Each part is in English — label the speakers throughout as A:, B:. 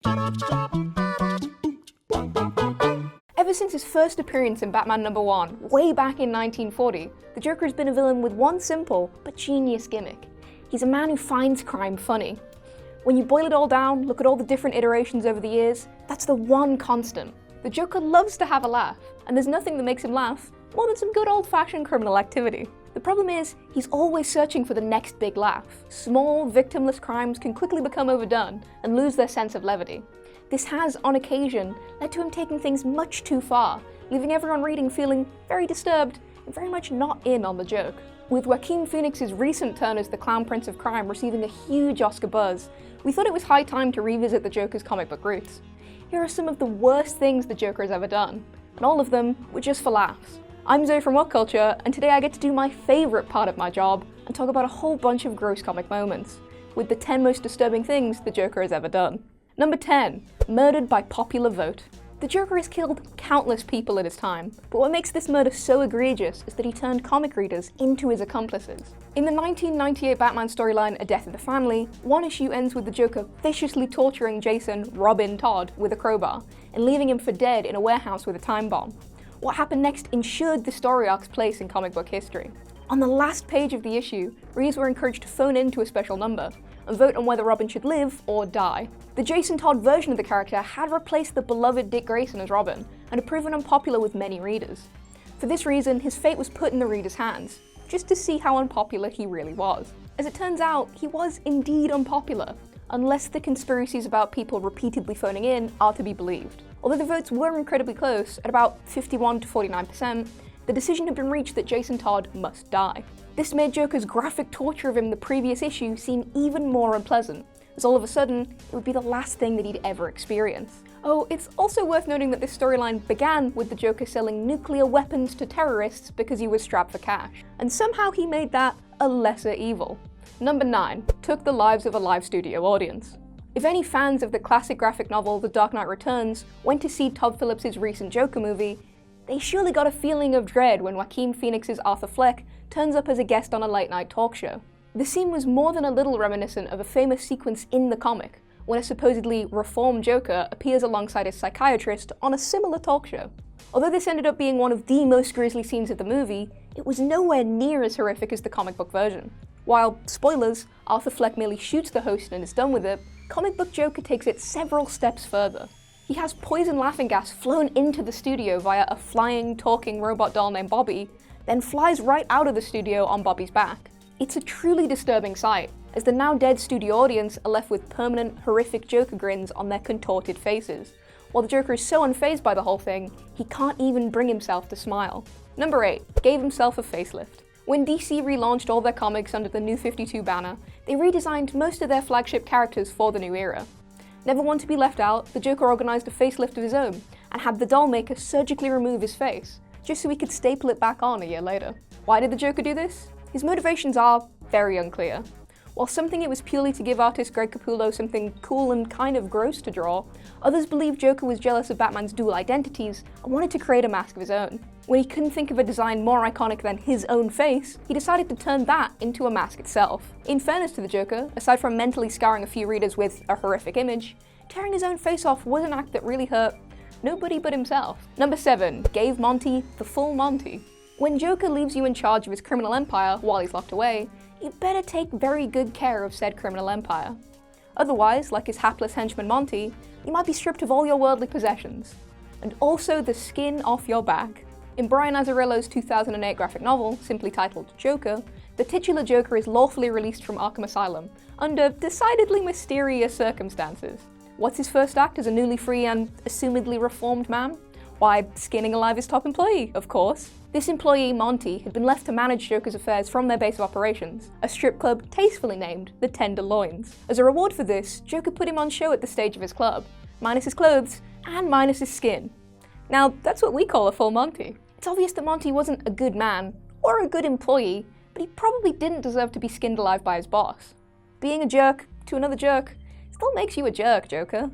A: Ever since his first appearance in Batman #1, way back in 1940, the Joker has been a villain with one simple but genius gimmick. He's a man who finds crime funny. When you boil it all down, look at all the different iterations over the years, that's the one constant. The Joker loves to have a laugh, and there's nothing that makes him laugh more than some good old-fashioned criminal activity. The problem is, he's always searching for the next big laugh. Small, victimless crimes can quickly become overdone and lose their sense of levity. This has, on occasion, led to him taking things much too far, leaving everyone reading feeling very disturbed and very much not in on the joke. With Joaquin Phoenix's recent turn as the Clown Prince of Crime receiving a huge Oscar buzz, we thought it was high time to revisit the Joker's comic book roots. Here are some of the worst things the Joker has ever done, and all of them were just for laughs. I'm Zoe from What Culture, and today I get to do my favourite part of my job and talk about a whole bunch of gross comic moments, with the 10 most disturbing things the Joker has ever done. Number 10. Murdered by popular vote. The Joker has killed countless people in his time, but what makes this murder so egregious is that he turned comic readers into his accomplices. In the 1998 Batman storyline A Death in the Family, one issue ends with the Joker viciously torturing Jason Robin Todd with a crowbar and leaving him for dead in a warehouse with a time bomb. What happened next ensured the story arc's place in comic book history. On the last page of the issue, readers were encouraged to phone in to a special number and vote on whether Robin should live or die. The Jason Todd version of the character had replaced the beloved Dick Grayson as Robin, and had proven unpopular with many readers. For this reason, his fate was put in the reader's hands, just to see how unpopular he really was. As it turns out, he was indeed unpopular, unless the conspiracies about people repeatedly phoning in are to be believed. Although the votes were incredibly close, at about 51 to 49%, the decision had been reached that Jason Todd must die. This made Joker's graphic torture of him in the previous issue seem even more unpleasant, as all of a sudden, it would be the last thing that he'd ever experience. Oh, it's also worth noting that this storyline began with the Joker selling nuclear weapons to terrorists because he was strapped for cash, and somehow he made that a lesser evil. Number 9. Took the lives of a live studio audience. If any fans of the classic graphic novel The Dark Knight Returns went to see Todd Phillips' recent Joker movie, they surely got a feeling of dread when Joaquin Phoenix's Arthur Fleck turns up as a guest on a late-night talk show. The scene was more than a little reminiscent of a famous sequence in the comic, when a supposedly reformed Joker appears alongside his psychiatrist on a similar talk show. Although this ended up being one of the most grisly scenes of the movie, it was nowhere near as horrific as the comic book version. While, spoilers, Arthur Fleck merely shoots the host and is done with it, comic book Joker takes it several steps further. He has poison laughing gas flown into the studio via a flying, talking robot doll named Bobby, then flies right out of the studio on Bobby's back. It's a truly disturbing sight, as the now dead studio audience are left with permanent, horrific Joker grins on their contorted faces, while the Joker is so unfazed by the whole thing, he can't even bring himself to smile. Number 8. Gave himself a facelift. When DC relaunched all their comics under the New 52 banner, they redesigned most of their flagship characters for the new era. Never one to be left out, the Joker organised a facelift of his own, and had the doll maker surgically remove his face, just so he could staple it back on a year later. Why did the Joker do this? His motivations are very unclear. While some think it was purely to give artist Greg Capullo something cool and kind of gross to draw, others believe Joker was jealous of Batman's dual identities and wanted to create a mask of his own. When he couldn't think of a design more iconic than his own face, he decided to turn that into a mask itself. In fairness to the Joker, aside from mentally scarring a few readers with a horrific image, tearing his own face off was an act that really hurt nobody but himself. Number 7. Gave Monte the full Monty. When Joker leaves you in charge of his criminal empire while he's locked away, you better take very good care of said criminal empire. Otherwise, like his hapless henchman Monte, you might be stripped of all your worldly possessions, and also the skin off your back. In Brian Azzarello's 2008 graphic novel, simply titled Joker, the titular Joker is lawfully released from Arkham Asylum, under decidedly mysterious circumstances. What's his first act as a newly free and assumedly reformed man? Why, skinning alive his top employee, of course. This employee, Monte, had been left to manage Joker's affairs from their base of operations, a strip club tastefully named the Tenderloins. As a reward for this, Joker put him on show at the stage of his club, minus his clothes and minus his skin. Now, that's what we call a full Monty. It's obvious that Monte wasn't a good man, or a good employee, but he probably didn't deserve to be skinned alive by his boss. Being a jerk to another jerk still makes you a jerk, Joker.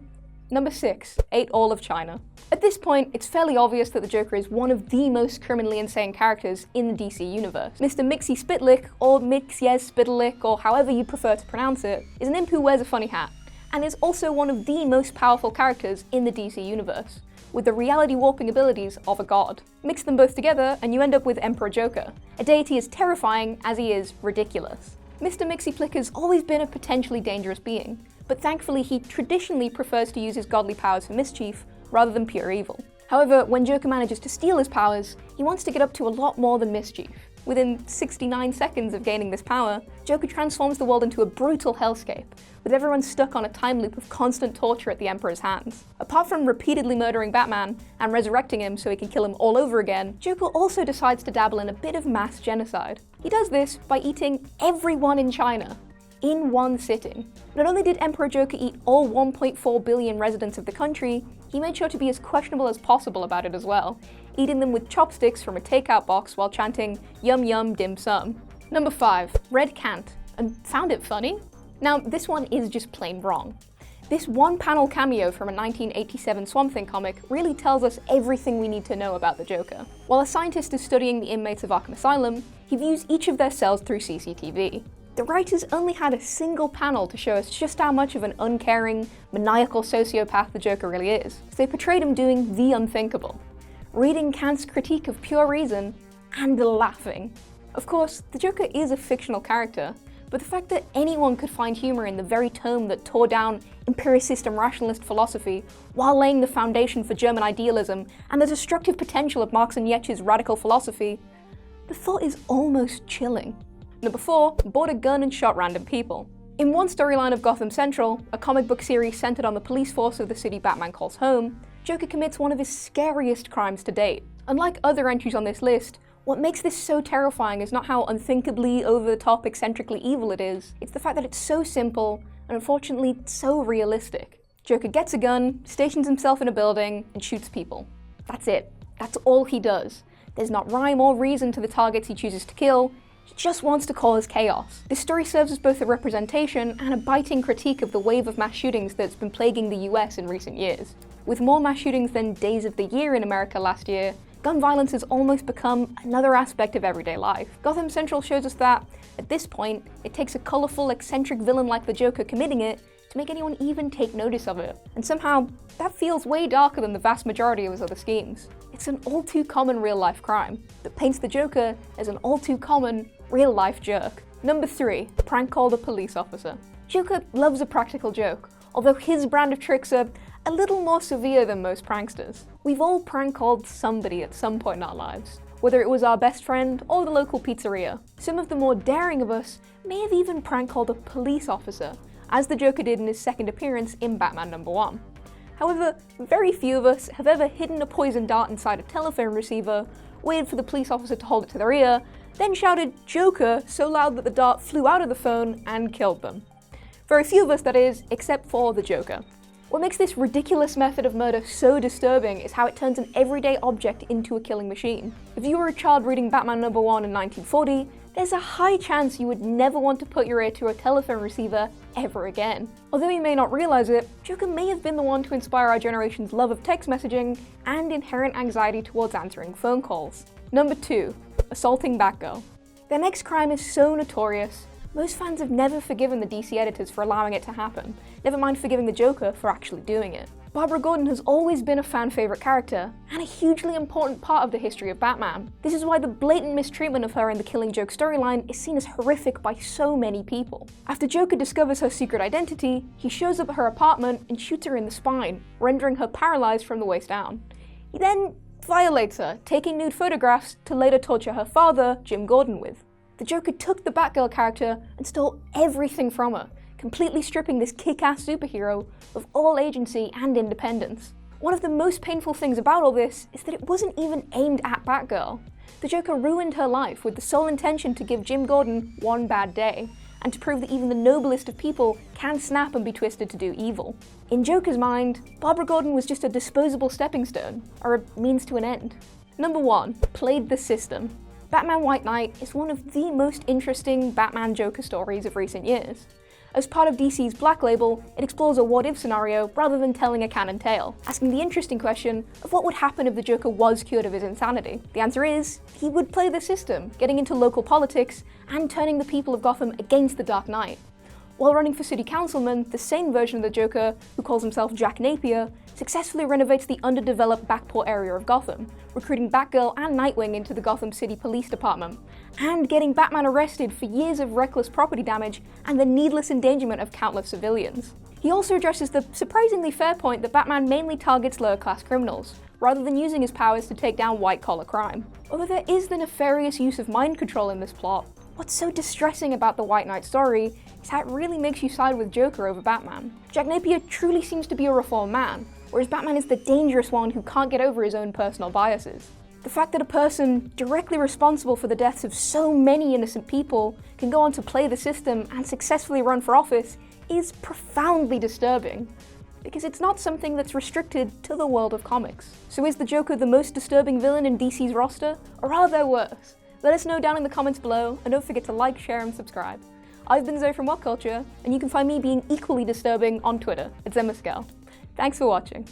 A: Number 6. Ate all of China. At this point, it's fairly obvious that the Joker is one of the most criminally insane characters in the DC universe. Mr. Mixie Spitlick, or Mixiez Spitlick, or however you prefer to pronounce it, is an imp who wears a funny hat, and is also one of the most powerful characters in the DC universe, with the reality warping abilities of a god. Mix them both together and you end up with Emperor Joker, a deity as terrifying as he is ridiculous. Mr. Mixie-Plicker's always been a potentially dangerous being, but thankfully he traditionally prefers to use his godly powers for mischief rather than pure evil. However, when Joker manages to steal his powers, he wants to get up to a lot more than mischief. Within 69 seconds of gaining this power, Joker transforms the world into a brutal hellscape, with everyone stuck on a time loop of constant torture at the Emperor's hands. Apart from repeatedly murdering Batman and resurrecting him so he can kill him all over again, Joker also decides to dabble in a bit of mass genocide. He does this by eating everyone in China, in one sitting. Not only did Emperor Joker eat all 1.4 billion residents of the country, he made sure to be as questionable as possible about it as well, eating them with chopsticks from a takeout box while chanting "Yum Yum Dim Sum." Number 5. Read Cant, and found it funny? Now, this one is just plain wrong. This one-panel cameo from a 1987 Swamp Thing comic really tells us everything we need to know about the Joker. While a scientist is studying the inmates of Arkham Asylum, he views each of their cells through CCTV. The writers only had a single panel to show us just how much of an uncaring, maniacal sociopath the Joker really is, so they portrayed him doing the unthinkable. Reading Cant's critique of pure reason, and laughing. Of course, the Joker is a fictional character, but the fact that anyone could find humour in the very tome that tore down empiricist and rationalist philosophy while laying the foundation for German idealism and the destructive potential of Marx and Nietzsche's radical philosophy, the thought is almost chilling. Number 4, bought a gun and shot random people. In one storyline of Gotham Central, a comic book series centered on the police force of the city Batman calls home, Joker commits one of his scariest crimes to date. Unlike other entries on this list, what makes this so terrifying is not how unthinkably over-the-top eccentrically evil it is, it's the fact that it's so simple, and unfortunately so realistic. Joker gets a gun, stations himself in a building, and shoots people. That's it. That's all he does. There's not rhyme or reason to the targets he chooses to kill, he just wants to cause chaos. This story serves as both a representation and a biting critique of the wave of mass shootings that's been plaguing the US in recent years. With more mass shootings than days of the year in America last year, gun violence has almost become another aspect of everyday life. Gotham Central shows us that, at this point, it takes a colourful, eccentric villain like the Joker committing it to make anyone even take notice of it. And somehow, that feels way darker than the vast majority of his other schemes. It's an all-too-common real-life crime that paints the Joker as an all-too-common, real-life jerk. Number 3, prank called a police officer. Joker loves a practical joke, although his brand of tricks are a little more severe than most pranksters. We've all prank called somebody at some point in our lives, whether it was our best friend or the local pizzeria. Some of the more daring of us may have even prank called a police officer, as the Joker did in his second appearance in Batman number 1. However, very few of us have ever hidden a poison dart inside a telephone receiver, waited for the police officer to hold it to their ear, then shouted "Joker" so loud that the dart flew out of the phone and killed them. Very few of us, that is, except for the Joker. What makes this ridiculous method of murder so disturbing is how it turns an everyday object into a killing machine. If you were a child reading Batman number 1 in 1940, there's a high chance you would never want to put your ear to a telephone receiver ever again. Although you may not realize it, Joker may have been the one to inspire our generation's love of text messaging and inherent anxiety towards answering phone calls. Number 2, assaulting Batgirl. Their next crime is so notorious, most fans have never forgiven the DC editors for allowing it to happen, never mind forgiving the Joker for actually doing it. Barbara Gordon has always been a fan favourite character, and a hugely important part of the history of Batman. This is why the blatant mistreatment of her in the Killing Joke storyline is seen as horrific by so many people. After Joker discovers her secret identity, he shows up at her apartment and shoots her in the spine, rendering her paralysed from the waist down. He then violates her, taking nude photographs to later torture her father, Jim Gordon, with. The Joker took the Batgirl character and stole everything from her, completely stripping this kick-ass superhero of all agency and independence. One of the most painful things about all this is that it wasn't even aimed at Batgirl. The Joker ruined her life with the sole intention to give Jim Gordon one bad day, and to prove that even the noblest of people can snap and be twisted to do evil. In Joker's mind, Barbara Gordon was just a disposable stepping stone, or a means to an end. Number 1, played the system. Batman White Knight is one of the most interesting Batman-Joker stories of recent years. As part of DC's Black Label, it explores a what-if scenario rather than telling a canon tale, asking the interesting question of what would happen if the Joker was cured of his insanity. The answer is, he would play the system, getting into local politics and turning the people of Gotham against the Dark Knight. While running for city councilman, the same version of the Joker, who calls himself Jack Napier, successfully renovates the underdeveloped Backport area of Gotham, recruiting Batgirl and Nightwing into the Gotham City Police Department, and getting Batman arrested for years of reckless property damage and the needless endangerment of countless civilians. He also addresses the surprisingly fair point that Batman mainly targets lower-class criminals, rather than using his powers to take down white-collar crime. Although there is the nefarious use of mind control in this plot, what's so distressing about the White Knight story is how it really makes you side with Joker over Batman. Jack Napier truly seems to be a reformed man, whereas Batman is the dangerous one who can't get over his own personal biases. The fact that a person directly responsible for the deaths of so many innocent people can go on to play the system and successfully run for office is profoundly disturbing, because it's not something that's restricted to the world of comics. So is the Joker the most disturbing villain in DC's roster, or are there worse? Let us know down in the comments below, and don't forget to like, share, and subscribe. I've been Zoe from What Culture, and you can find me being equally disturbing on Twitter at Zemascal. Thanks for watching.